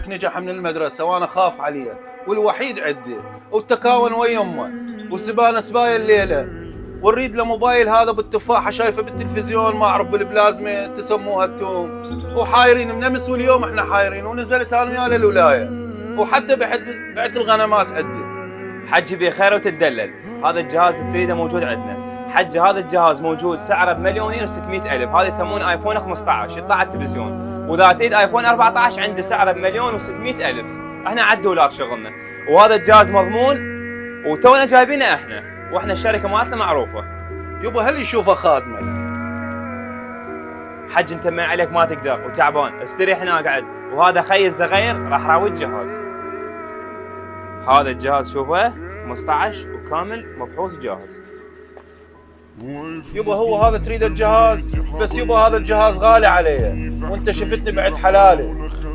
ابنك نجح من المدرسة وأنا خاف عليه، والوحيد عندي، والتكاون ويا أمه، وسبانة سبايا الليلة، ونريد له موبايل هذا بالتفاحة شايفه بالتلفزيون ما أعرف بالبلازمة تسموها التوم، وحايرين من أمس واليوم إحنا حايرين، ونزلت أنا وياه للولاية، وحتى بعت الغنمات عندي. حجي بخير وتدلل. هذا الجهاز اللي تريده موجود عندنا. حجي هذا الجهاز موجود سعره ب1,600,000، هذا يسمونه ايفون 15 يطلع على التلفزيون، واذا تريد ايفون 14 عنده سعره ب1,600,000. احنا على الدولار شغلنا، وهذا الجهاز مضمون وتونا جايبينه احنا، واحنا الشركه مالتنا معروفه. يبا هل يشوفه خادمك؟ حج انت من عليك ما تقدر وتعبان، استريح هنا قاعد، وهذا خي الصغير راح راوي الجهاز. هذا الجهاز شوفه 15 وكامل مفحوص جاهز. يبا هو هذا تريد الجهاز، بس يبا هذا الجهاز غالي عليه، وانت شفتني بعد حلالي،